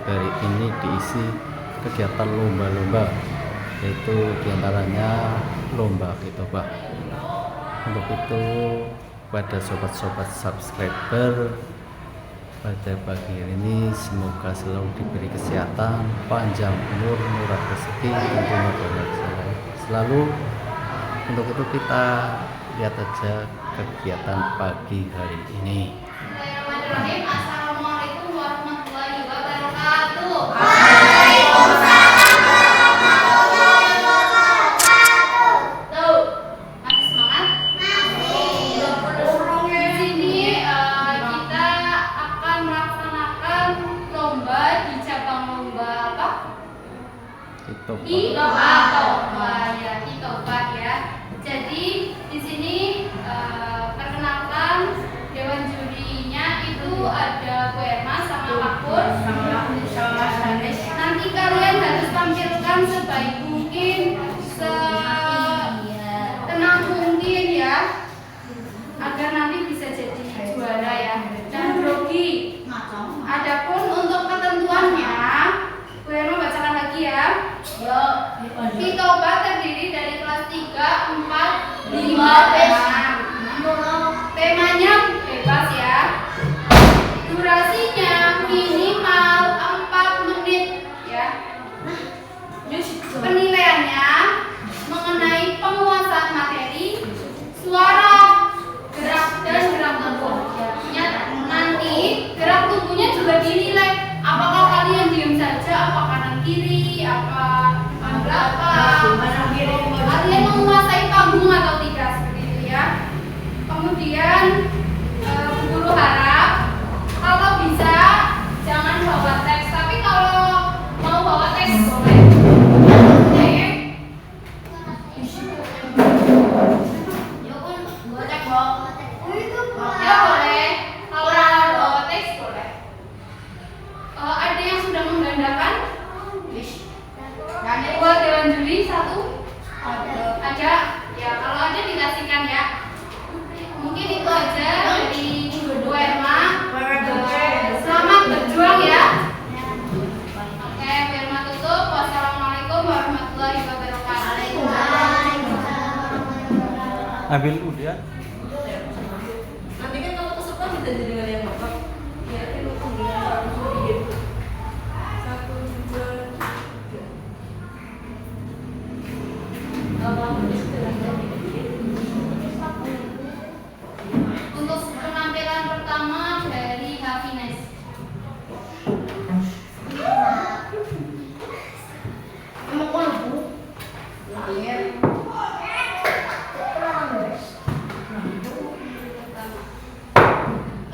hari ini diisi kegiatan lomba-lomba, yaitu diantaranya lomba ketoprak. Untuk itu pada sobat-sobat subscriber pada pagi hari ini semoga selalu diberi kesehatan, panjang umur, murah rezeki, tentunya bahagia selalu. Untuk itu kita lihat aja kegiatan pagi hari ini. Assalamualaikum warahmatullahi wabarakatuh. Tuh, masih semangat? Masih. Di sini kita akan melaksanakan lomba di cabang lomba apa? Ketoprak ya. Jadi di sini perkenalkan dewan jurinya itu ada Bu Erma sama Pak Pur. Nanti kalian harus tampilkan sebaik mungkin, setenang mungkin ya, agar nanti bisa jadi juara ya. Jangan grogi. Adapun untuk ketentuannya, Bu Erma bacakan lagi ya. Ketoprak terdiri dari kelas 3, 4, 5, 6. Temanya bebas ya. Durasinya minimal 4 menit ya. Penilaiannya mengenai penguasaan materi, suara, gerak, dan gerak tubuh. Nanti gerak tubuhnya juga dinilai. Apakah kalian diam saja, apa kanan kiri, apa belakang, kalian menguasai panggung atau tidak, seperti itu ya. Kemudian guru harap kalau bisa jangan bawa teks, tapi kalau mau bawa teks boleh. Oke. Ya boleh. Kalau mau bawa teks boleh. Ada yang sudah menggandakan? Buat dewan juri satu? Ada? Ya, kalau ada dikasihkan ya. Mungkin itu aja dari Bu Erma. Selamat berjuang ya. Oke, Bu Erma tutup. Wassalamualaikum warahmatullahi wabarakatuh. Ambil udah. Nanti kan kalau peserta bisa jadi dengan yang lengkap. Ya, itu kemudian 1, 2, 3. Untuk penampilan pertama dari Hafinas.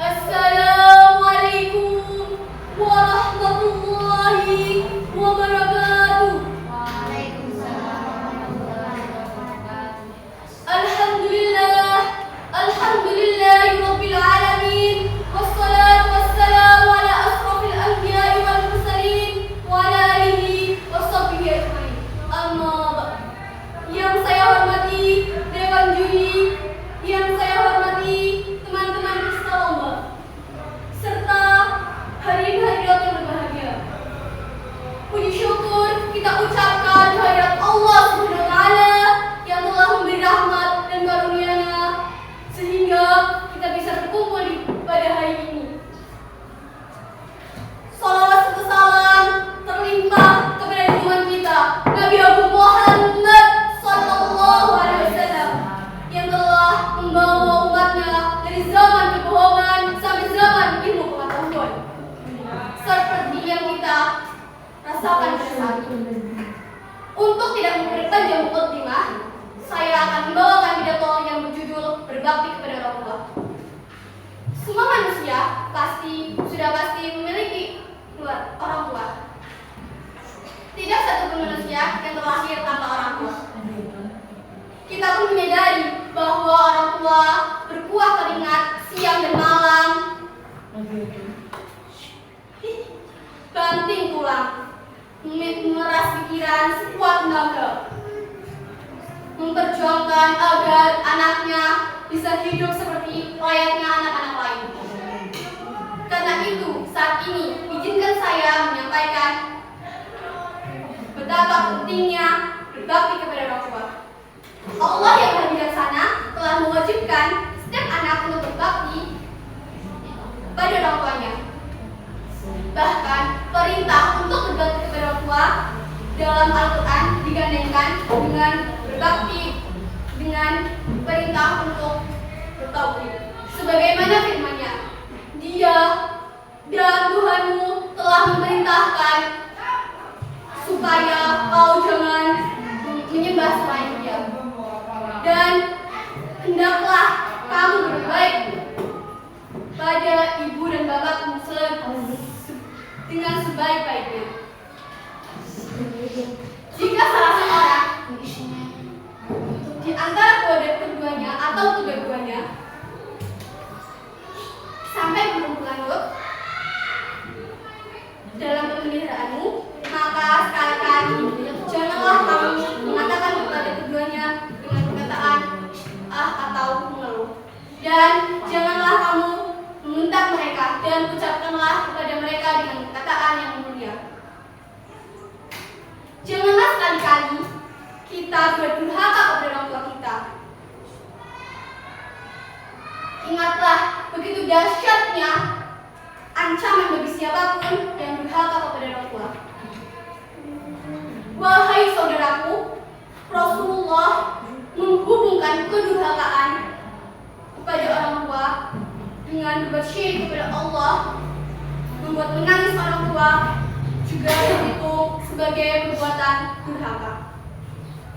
Assalamualaikum warahmatullahi wabarakatuh. Alhamdulillahirabbil alamin. Wassalatu wassalamu ala asrofil anbiya'i wal mursalin wa ala alihi washabbihi ajmain. Amma ba'd. Yang saya hormati dewan juri, yang saya hormati teman-teman peserta lomba, serta hadirin hadirat yang berbahagia. Puji syukur kita ucapkan kehadirat Allah Subhanahu wa taala yang telah memberi rahmat dan karunia-Nya sehingga kita bisa berkumpul pada hari ini. Salawat serta salam terlimpah kepada junjungan kita Nabi Agung Muhammad sallallahu alaihi wasallam yang telah membawa umatnya dari zaman kebohongan sampai zaman ilmu pengetahuan. Seperti yang kita rasakan bersama. Untuk tidak memperpanjang mukadimah, saya akan membawakan pidato yang berjudul Berbakti kepada Orang Tua. Semua manusia sudah pasti memiliki orang tua. Tidak satu pun manusia yang terlahir tanpa orang tua. Kita pun menyadari bahwa orang tua berkuah keringat siang dan malam, banting tulang, memeras pikiran sekuat tenaga, memperjuangkan agar anaknya bisa hidup seperti layaknya anak-anak lain. Karena itu, saat ini izinkan saya menyampaikan betapa pentingnya berbakti kepada orang tua. Allah yang Maha Bijaksana telah mewajibkan setiap anak untuk berbakti pada orang tuanya. Bahkan perintah untuk berbakti kepada orang tua dalam Al-Quran digandengkan dengan berbakti dengan perintah untuk bertauhid. Sebagaimana firman-Nya, Dia dan Tuhanmu telah memerintahkan supaya kau jangan menyembah selain Dia. Dan hendaklah kamu berbaik pada ibu dan bapakmu dengan sebaik-baiknya. Jika salah seorang di antara keduanya atau kedua-duanya sampai belum lanjut dalam pemeliharaanmu, maka sekali-kali janganlah kamu mengatakan kepada keduanya dengan perkataan atau mengeluh, dan janganlah kamu membentak mereka, dan ucapkanlah kepada mereka dengan perkataan yang mulia. Janganlah sekali-kali kita berdurhaka kepada orang tua kita. Ingatlah, begitu dahsyatnya ancaman bagi siapapun yang durhaka kepada orang tua. Wahai saudaraku, Rasulullah menghubungkan kedurhakaan kepada orang tua dengan berbuat syirik kepada Allah, membuat menangis orang tua juga dihitung sebagai perbuatan durhaka.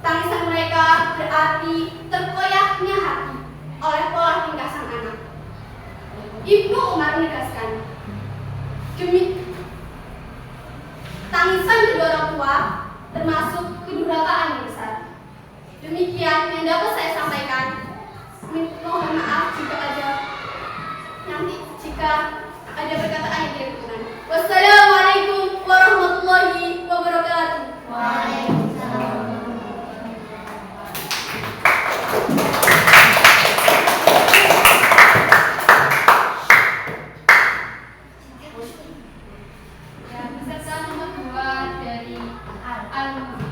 Tangisan mereka berarti terkoyaknya hati oleh pola tingkah sang anak. Ibnu Umar menegaskan, demi tangisan kedua orang tua termasuk kedurhakaan yang besar. Demikian yang dapat saya sampaikan. Mohon maaf jika ada perkataan yang tidak berkenan. Wassalamualaikum warahmatullahi wabarakatuh. Waalaikumsalam. Peserta nomor 2 dari Al-Muzi.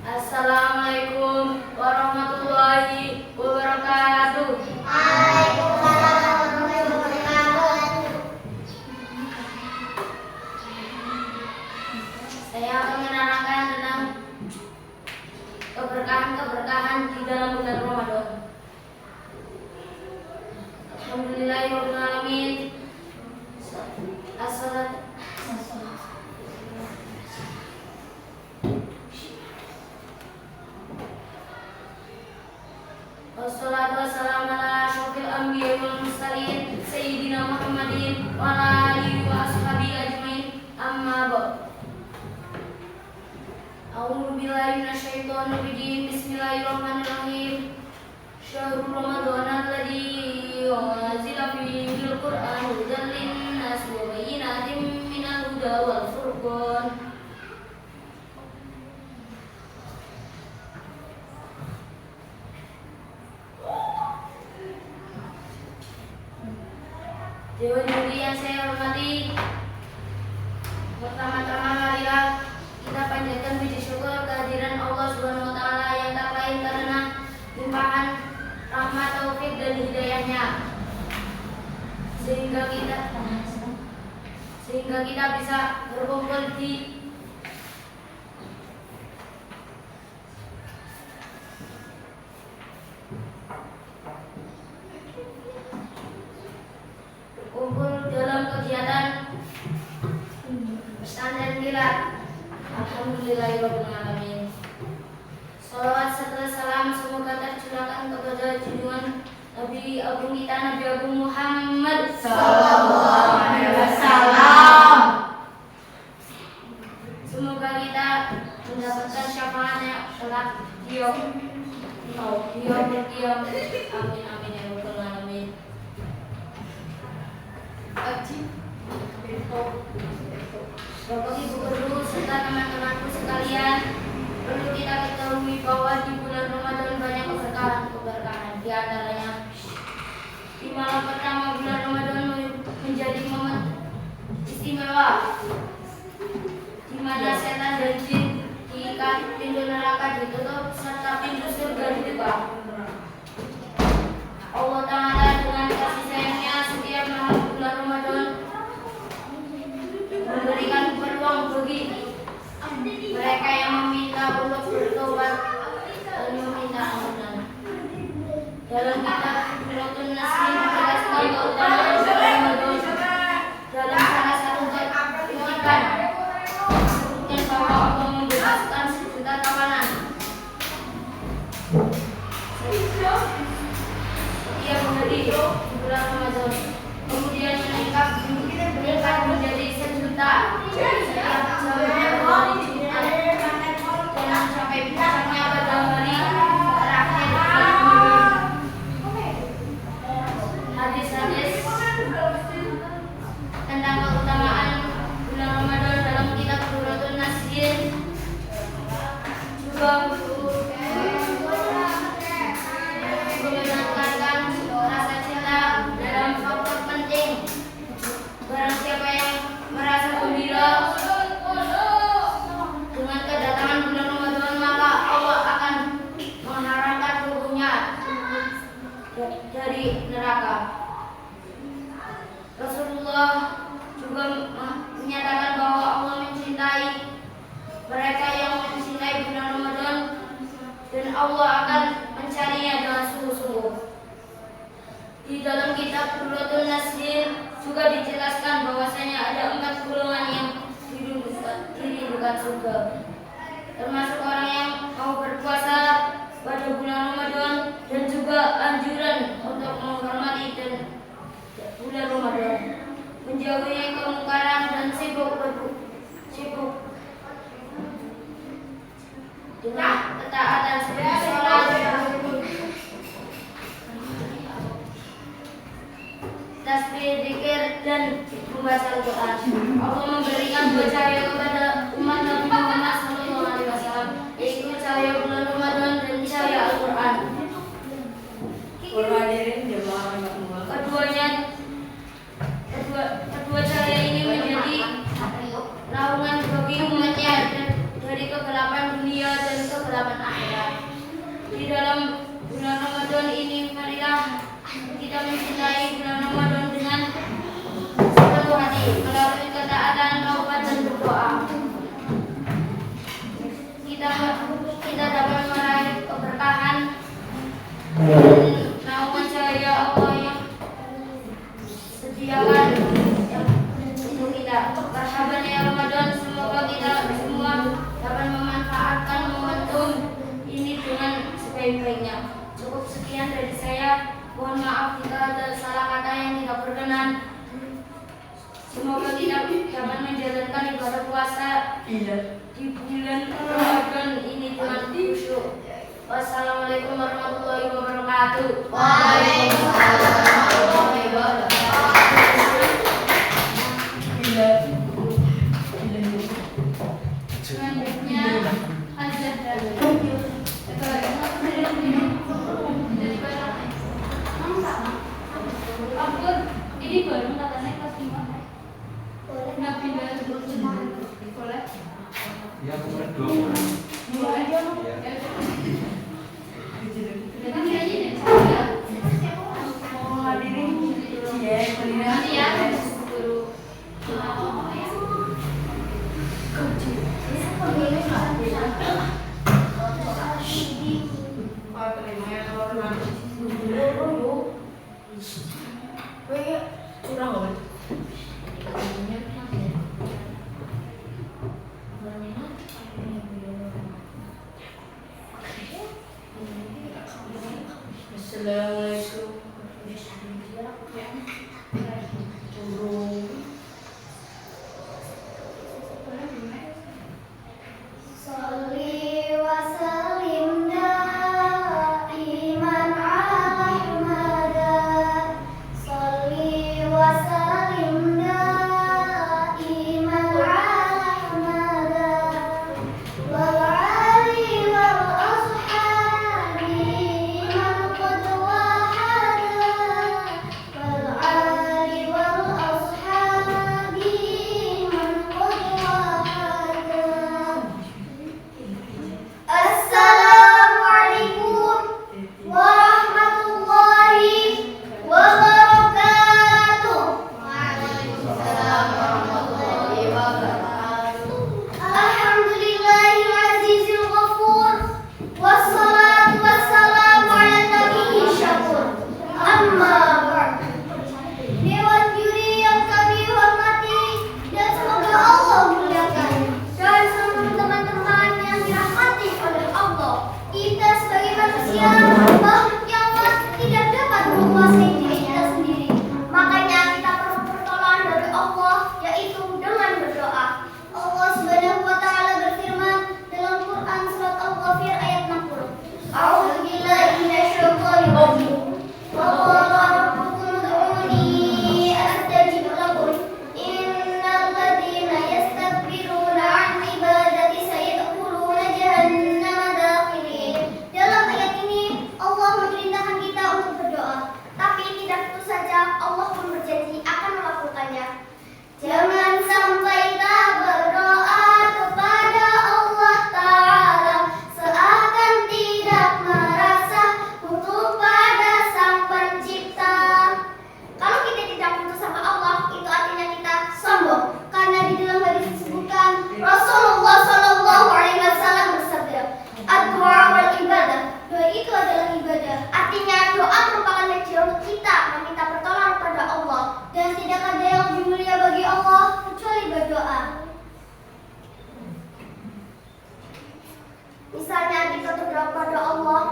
Assalamualaikum warahmatullahi wabarakatuh. Saya akan menerangkan tentang keberkahan-keberkahan di dalam bulan Ramadan. Alhamdulillahirrahmanirrahim. Wassalatu wassalamu ala asyrofil anbiya'i wal mursalin sayyidina Muhammadin wa ala alihi wa ashabihi ajmain, amma ba'd. A'udzu billahi minasyaitonir rajim. Bismillahirrahmanirrahim. Syahrul Ramadan alladzi unzila fihi al-Qur'an hudan lin-nas wa bayyinatin minal huda wal furqan. Dewa Juri yang saya hormati, pertama-tama marilah kita panjatkan puji syukur kehadiran Allah Subhanahu wa taala yang tak lain karena limpahan rahmat, taufik dan hidayahnya, sehingga kita bisa berkumpul di dalam kegiatan pesantren kilat. Alhamdulillahirrahmanirrahim. Salawat serta salam semoga tercurahkan kepada junjungan Nabi Agung kita, Nabi Agung Muhammad sallallahu alaihi wasallam. Semoga kita mendapatkan syafaatnya kelak beliau berdiam. Amin amin ya rabbal alamin. Bapak Ibu guru serta teman-temanku sekalian, Perlu kita ketahui bahwa di bulan Ramadan banyak keberkahan. Di antaranya di malam pertama bulan Ramadan menjadi momen istimewa di mana setan dan jin diikat, pintu neraka ditutup, serta pintu surga dibuka. Allah Ta'ala dengan kasih sayangnya setiap malam bulan Ramadan memberikan peluang bagi mereka yang meminta untuk bertobat dan meminta ampunan. Dalam kitab Suratul Nasr dijelaskan keutamaan bulan Ramadan dalam salah satu kutipan disebutkan bahwa Allah membebaskan sejuta tawanan setiap hari di bulan Ramadan, kemudian meningkat menjadi sejuta setiap jamnya dari Jumat dan mencapai puncaknya pada hari terakhir bulan Ramadan. Hadis-hadis tentang keutamaan bulan Ramadan dalam kitab Suratul Nasr juga menekankan rasa cinta dalam faktor penting. Barang siapa yang merasa gembira dengan kedatangan bulan Ramadan, maka Allah akan mengharamkan tubuhnya dari neraka. Rasulullah juga menyatakan bahwa Allah mencintai mereka yang mencintai bulan Ramadan dan Allah akan mencarinya dengan sungguh-sungguh. Di dalam kitab Suratul Nasr juga dijelaskan bahwasanya ada 4 golongan yang dirindukan surga, termasuk orang yang mau berpuasa pada bulan Ramadan dan juga anjuran untuk menghormati dan bulan Ramadan, menjauhi kemungkaran dan sibuk dengan ketaatan seperti sholat, tasbih, zikir, dan membaca Al-Quran. Allah memberikan 2 cahaya kepada umat Nabi Muhammad SAW, yaitu cahaya bulan Ramadan dan cahaya Al-Quran. Kedua cahaya ini menjadi naungan bagi umatnya dari kegelapan dunia dan kegelapan akhirat. Di dalam bulan Ramadan ini, marilah kita mencintai bulan Ramadan dengan sepenuh hati melalui ketaatan, taubat, dan berdoa. Kita dapat meraih keberkahan dan naungan cahaya Allah yang sediakan untuk kita. Marhaban ya Ramadan, semoga kita semua dapat memanfaatkan momentum ini dengan sebaik-baiknya. Cukup sekian dari saya. Mohon maaf jika ada salah kata yang tidak berkenan. Semoga kita dapat menjalankan ibadah puasa di bulan Ramadan ini dengan khusyuk. Wassalamualaikum warahmatullahi wabarakatuh. Waalaikumsalam warahmatullahi wabarakatuh. Selanjutnya ini baru katanya kelas 5. Nggak pindah boleh? Ya, boleh 2 bulan. Boleh? Ya. Kan dia aja deh. Mau hadirin nanti ya. Guru. Salli wa sallim daiman ala Ahmada. Salli wa sallim berdoa pada Allah.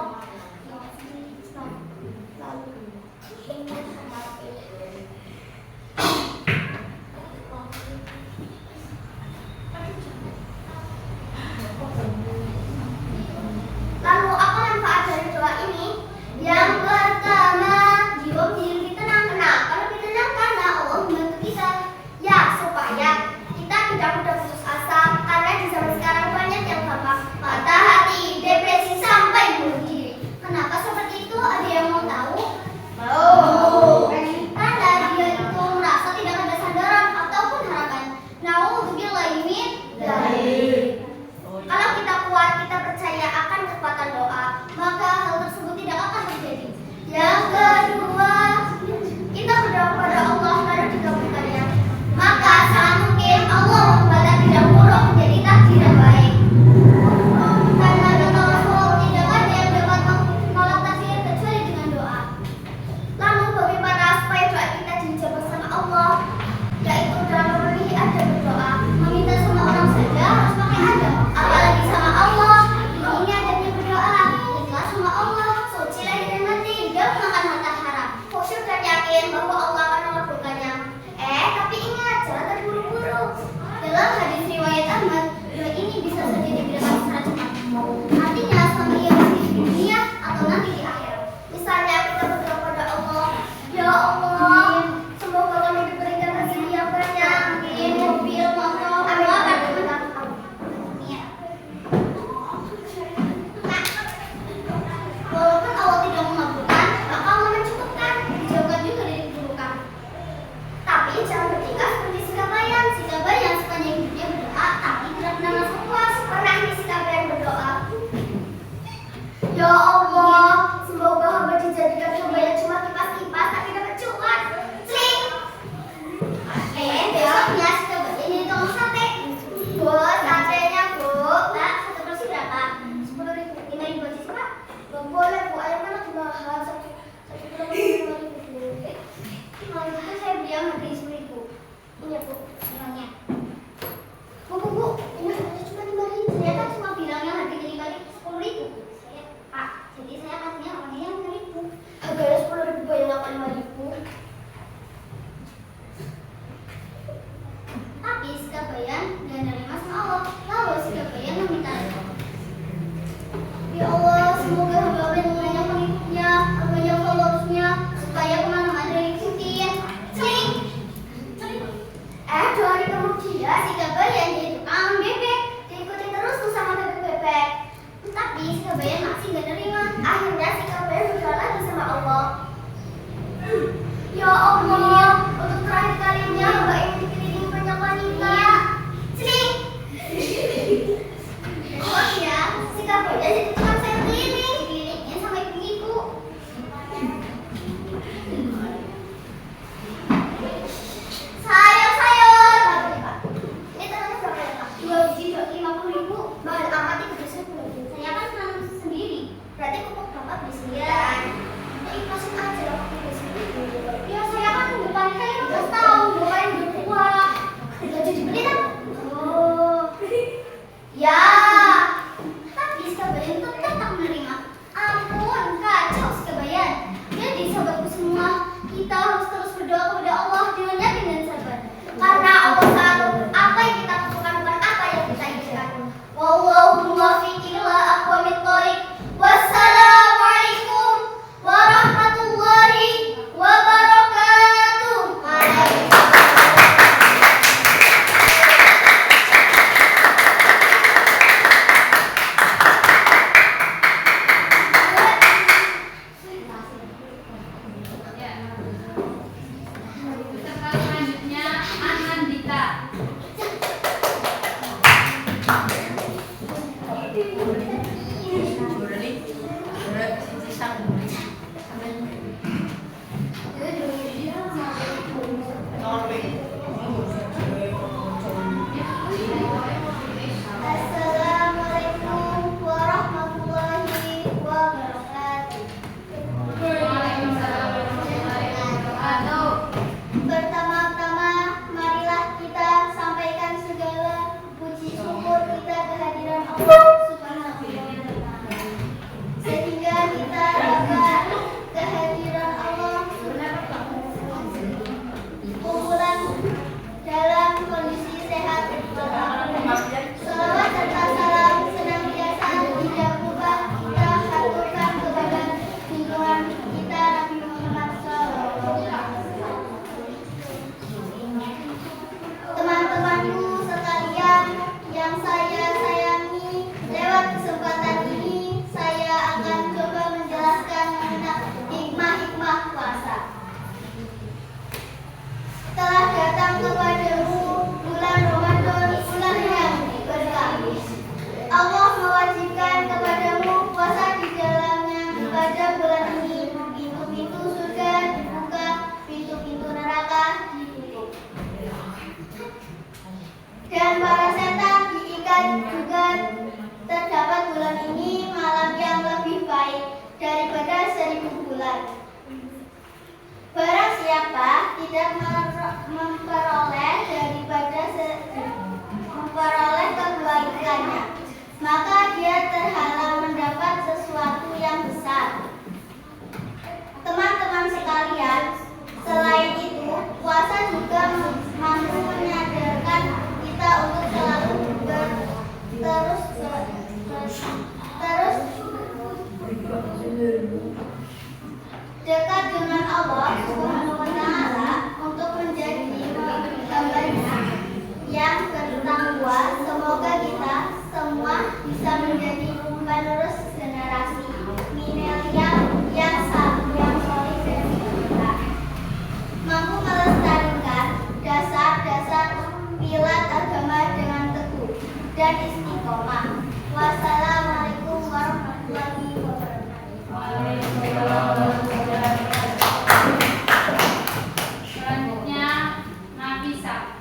Lalu apa manfaat dari doa ini? Yang pertama, jiwa menjadi lebih tenang. Kenapa lebih tenang? Karena Allah membantu kita. Ya, supaya kita tidak mudah putus asa. Karena di zaman sekarang banyak yang gampang patah hati, depresi, sampai bunuh diri. Kenapa seperti itu? Ada yang mau tahu? Mau. Karena dia itu merasa tidak ada sandaran ataupun harapan. Nauzubillahi min dzalik. Kalau kita kuat, kita percaya akan kekuatan doa, maka hal tersebut tidak akan terjadi. Yang kedua, kita berdoa pada Allah karena dikabulkannya. Maka sangat mungkin Allah membuat tidak buruk menjadi takdir yang baik. Karena kata Rasul, tidak ada yang dapat menolak takdir kecuali dengan doa. Lalu bagaimana supaya doa kita dijawab sama Allah? Yaitu dalam berlihat dan berdoa. Meminta sama orang saja harus pakai adab, apalagi sama Allah. Ini adabnya berdoa. Ikhlas sama Allah, suci lahir dan mati, tidak makan harta haram. Khusyuk dan yakin bahwa Allah akan mengabulkannya. Tapi ingat, jangan terburu-buru. Dalam hadis riwayat Ahmad, doa ini bisa saja diberikan secara cepat. Artinya selama ia masih di dunia atau nanti di akhirat. Misalnya kita berdoa pada Allah, ya Allah, semoga kami diberikan rezeki yang banyak, mobil, motor, walaupun Allah tidak mengabulkan, maka Allah mencukupkan, dijauhkan juga dari keburukan. Tapi jangan bertingkah seperti si Kabayan. Si Kabayan sepanjang hidupnya berdoa, tapi tidak pernah masuk puas. Pernah ini si Kabayan berdoa, ya Allah, semoga hamba dijadikan Kabayan cuma kipas-kipas, tapi dapat cuan. Sling. Besoknya si Kabayan jadi tolong sate. Bu, satenya bu. Nah, satu porsi berapa? 10.000. 5.000 aja sih Pak. Gak boleh bu, ayam kan lagi mahal. Satu kilo 5.000. Kalau gitu saya beli yang harganya 10.000. Iya bu, bilangnya. Bu, ini harganya cuma 5.000. Saya kan cuma bilang yang harganya 10.000. Pak, jadi saya kasihnya orangnya yang 5.000. Harganya 10.000 bayang apa 5.000? Tapi si Kabayan gak nerima sama Allah. Lalu si Kabayan meminta doa. Ya Allah, semoga hamba yang banyak pengikutnya, banyak followersnya, supaya kemana-mana diikutin. Celing. Doa kemudian si Kabayan jadi tukang bebek, diikutin terus tuh sama bebek-bebek. Tapi si Kabayan masih gak nerima. Akhirnya si Kabayan berdoa lagi sama Allah. Ya Allah, untuk terakhir kalinya hamba ingin dikelilingi banyak wanita. Celing. Oh iya, si Kabayan jadi tukang sayur keliling, dikelilingin sama ibu-ibu. Sayur. Ini tangannya berapa ya Pak? 2 biji 50.000. Mahal amat itu biasanya 10.000. Saya kan nanam sendiri. Berarti pupuk Bapak beli sendiri. Ya ikhlasin aja lah pakai beli sendiri. Ya saya kan depan kali 15 tahun, Bapak yang bertua. Gak jadi beli kan? Oh. Ya. Tapi si Kabayan tetap tak menerima. Ampun, kacau si Kabayan. Jadi sahabatku semua, kita harus terus berdoa kepada Allah dengan yakin dan sabar. Karena Allah tahu apa yang kita lakukan bukan apa yang kita inginkan. Wallahu muwaffiq ila aqwamit thoriq. Wassalamualaikum warahmatullahi wabarakatuh. Peserta selanjutnya Anandita. Assalamualaikum warahmatullahi wabarakatuh. Waalaikumsalam warahmatullahi wabarakatuh. Pertama-tama, marilah kita sampaikan segala puji syukur kita kehadiran Allah Subhanahu wa siapa tidak memperoleh kebaikannya, maka dia terhalang mendapat sesuatu yang besar. Teman-teman sekalian, selain itu, puasa juga mampu menyadarkan kita untuk selalu terus dekat dengan Allah Subhanahu wa Ta'ala untuk menjadi hamba-Nya yang bertakwa. Semoga kita semua bisa menjadi penerus generasi milenial yang soleh dan ikhlas, mampu melestarikan dasar-dasar pilar agama dengan teguh dan istiqomah. Wassalamualaikum warahmatullahi wabarakatuh. Selanjutnya Nafisa.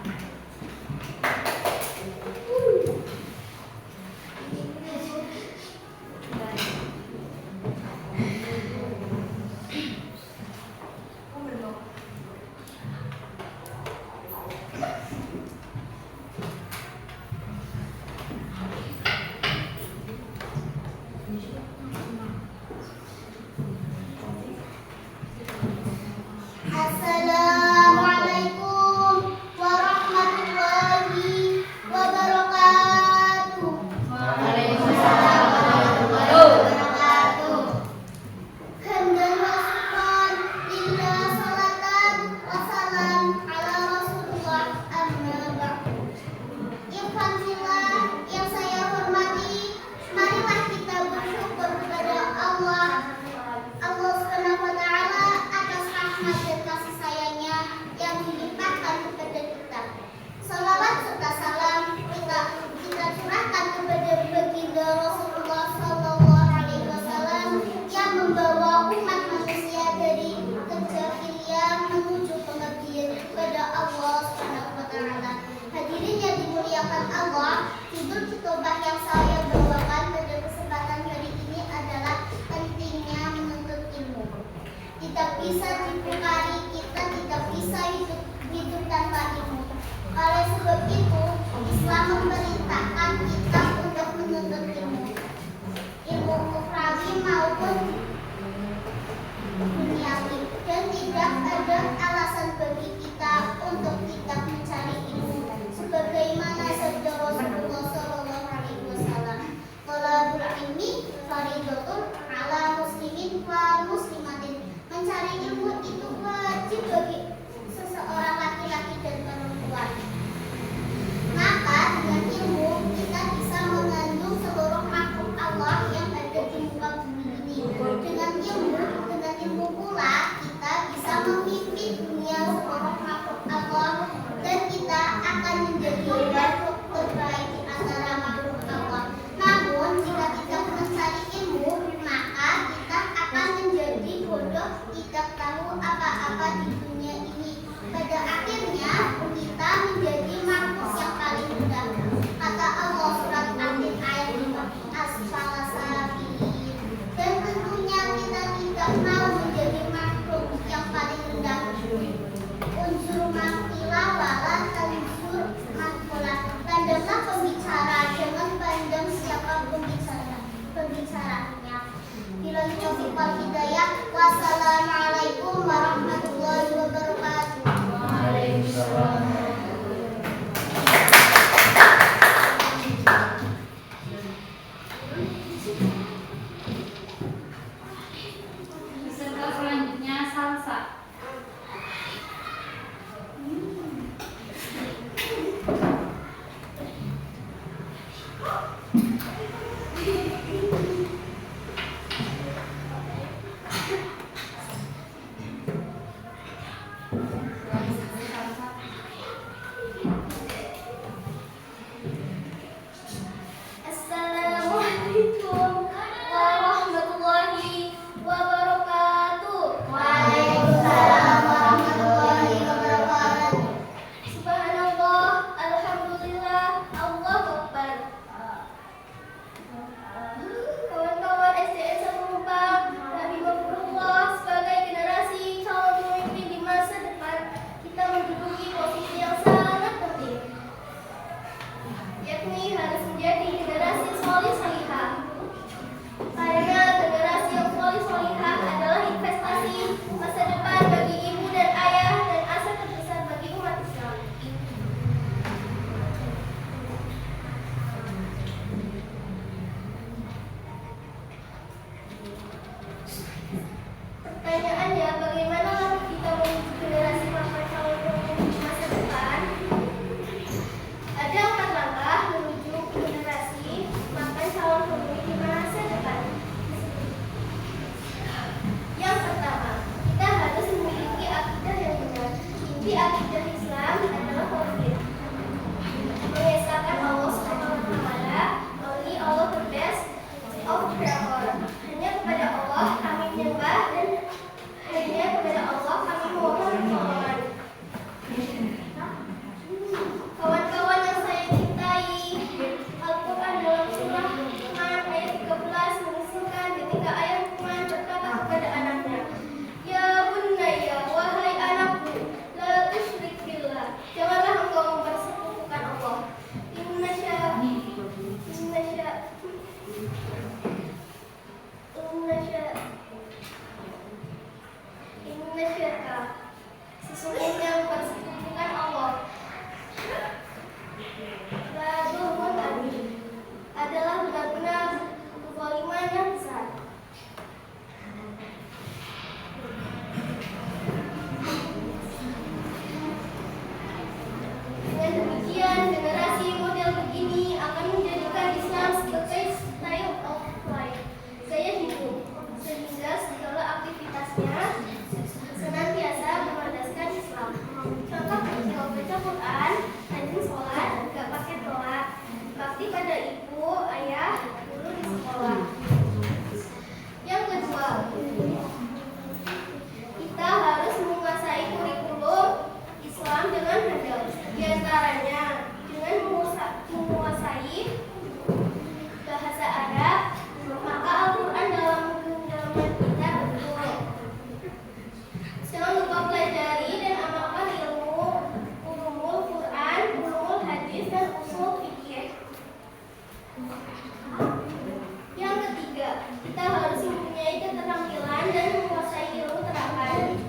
Yang ketiga, kita harus mempunyai keterampilan dan menguasai ilmu terapan.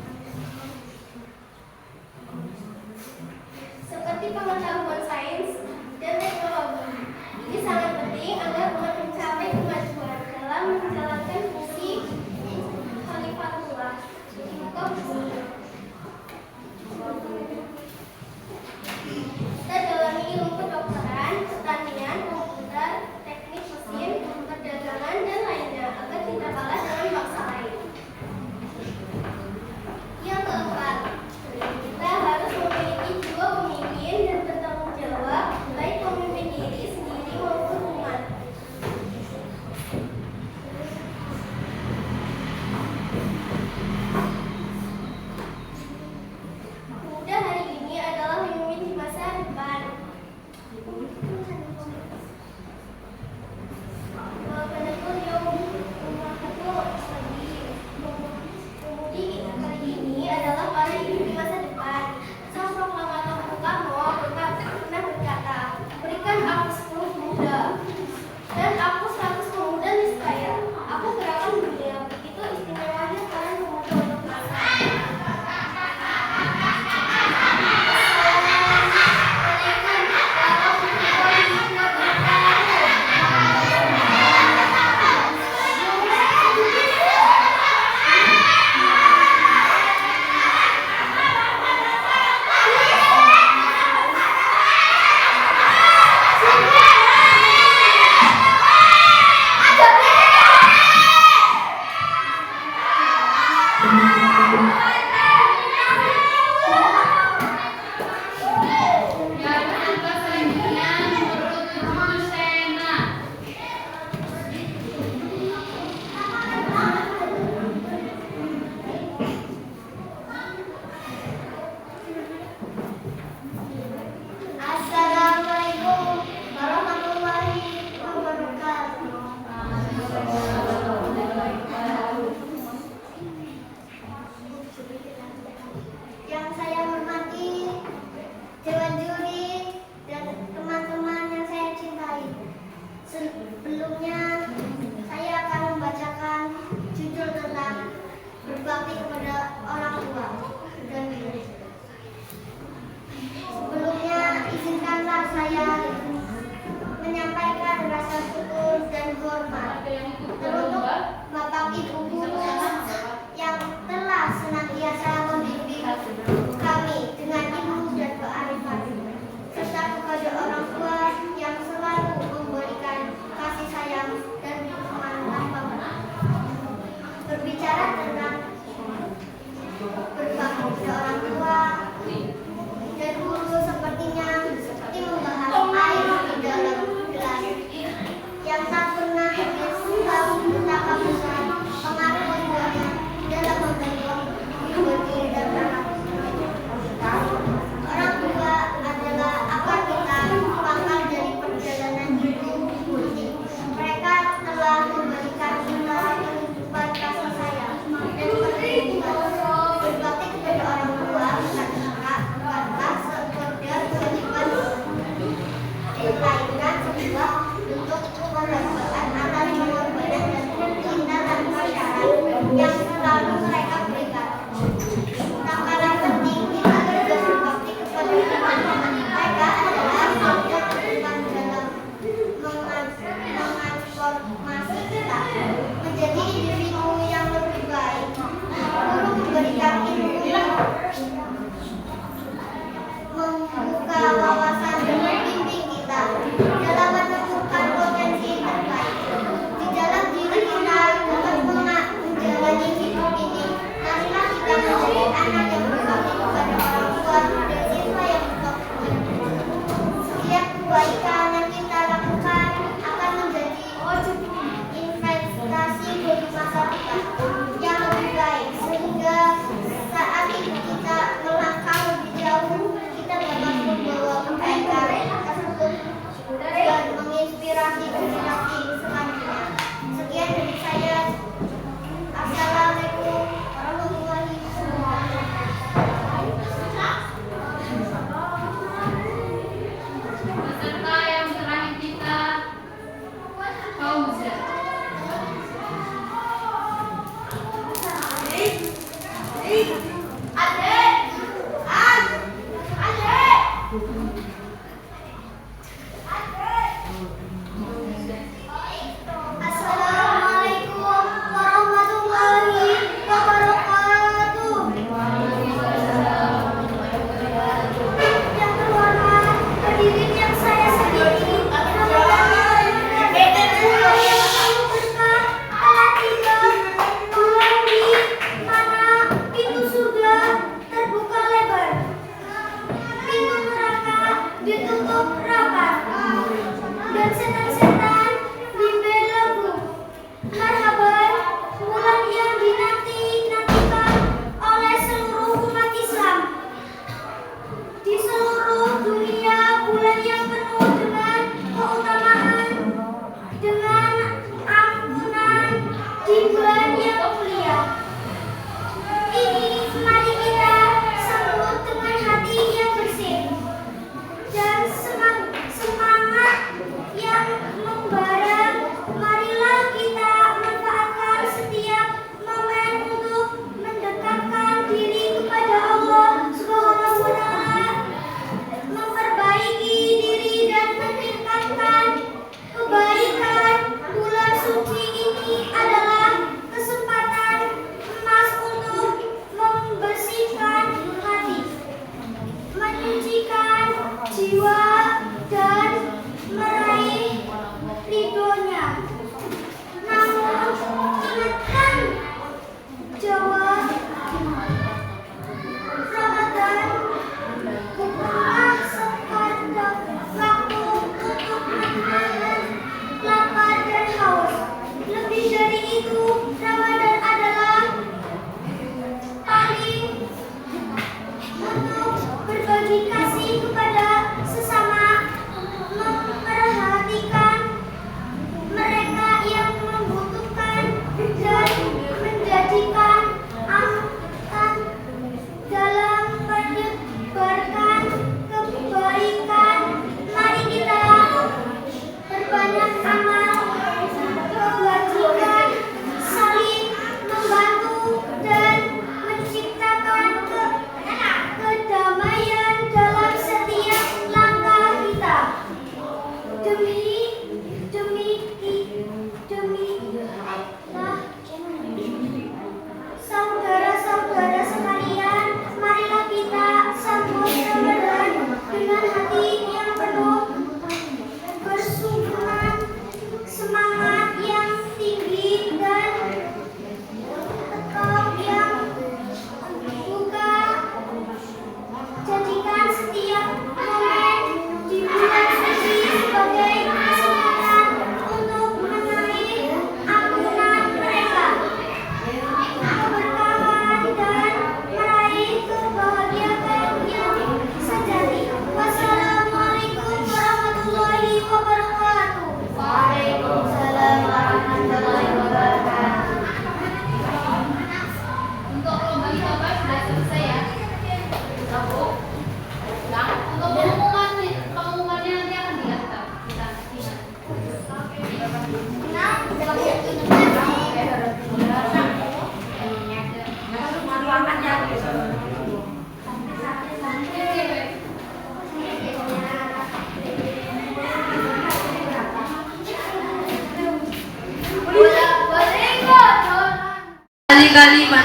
Seperti pengetahuan sains dan teknologi. Ini sangat penting agar umat mencapai kemajuan dalam menjalankan fungsi Khalifatullah di muka bumi. Kita dalami ilmu kedokteran, pertanian, komputer, teknik mesin, perdagangan, dan lainnya agar tidak kalah dengan bangsa lain. Yang keempat, kita harus memiliki jiwa pemimpin dan bertanggung jawab, baik pemimpin diri sendiri maupun umat. Pemuda hari ini adalah pemimpin di masa depan. Pemudi hari ini adalah para ibu di masa depan. Sang proklamator Bung Karno pernah berkata, berikan aku 10 pemuda dan aku 100 pemuda niscaya. Aku gerakan dunia, begitu istimewanya kalian pemuda untuk masa. Yang angka selanjutnya nomor 7 Sena. Assalamualaikum warahmatullahi wabarakatuh. Yang saya hormati Dewan Juri dan teman-teman yang saya cintai. Sebelumnya saya akan membacakan judul tentang berbakti kepada orang tua dan guru. Sebelumnya izinkanlah saya menyampaikan rasa syukur dan hormat teruntuk Bapak Ibu guru yang telah senantiasa membimbing kami dengan ilmu dan kearifan, serta kepada orang tua yang selalu memberikan kasih sayang dan dukungan tanpa batas. Berbicara tentang berbakti kepada orang tua dan guru seperti membahas air di dalam gelas yang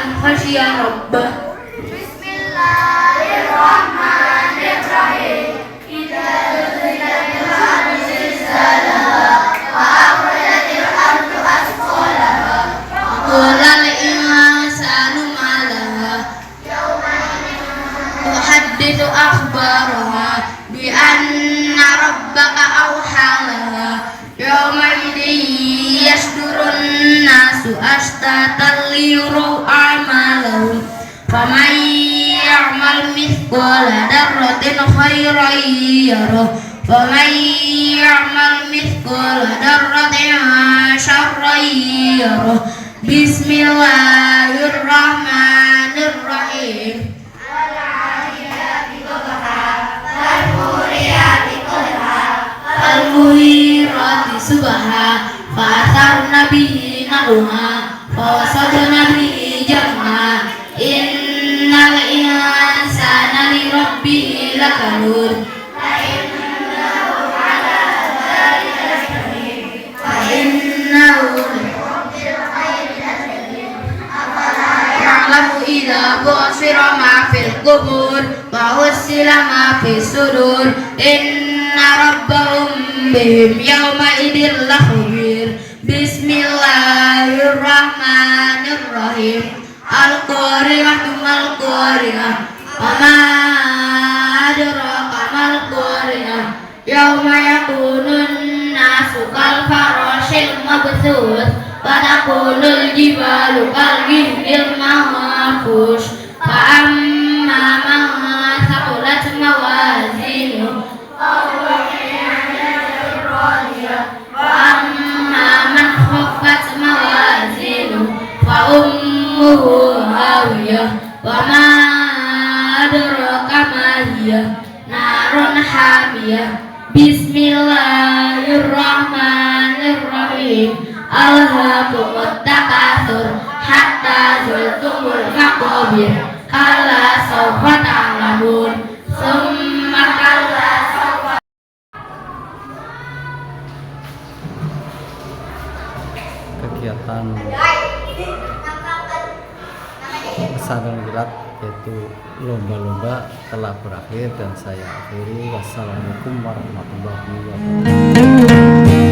man khasyiya rabbah. Bismillahirrahmanirrahim. Qulal insanu ma laha tuhaddithu akhbaraha bi anna rabbaka awha laha yawma idin yasdurun nasu ashtatan liyuraw a'malahum faman ya'mal mithqala darratin khairan yarah waman ya'mal mithqala darratin syarran yarah. Bismillahirrahmanirrahim. Al-muhirati subha fa'atharna bihi naqwa fawasadna bihi jam'a innal insana li rabbihi lakanur ya'lamu idza bu'thira ma fil qubur wa husila ma fis sudur inna rabbahum bihim yawma idin lakhabir. Bismillahirrahmanirrahim. Al-qari'atu mal-qari'ah wa ma adraka mal-qari'ah yawma yakunun nasu kal farashil mabthus wa takunul jibalu kal gihdil mahfush fa amma man thaqulat mawazinuhu wa amma man khaffat mawazinuhu fa ummuhu hawiyah wa ma adraka ma hiya narun hamiyah. Bismillahirrahmanirrahim. Alhaakumut takatsur hatta zurtumul maqabir kalla sawfa ta'lamun summa kalla sawfa. Kegiatan pesantren kilat yaitu lomba-lomba telah berakhir dan saya akhiri. Wassalamualaikum warahmatullahi wabarakatuh.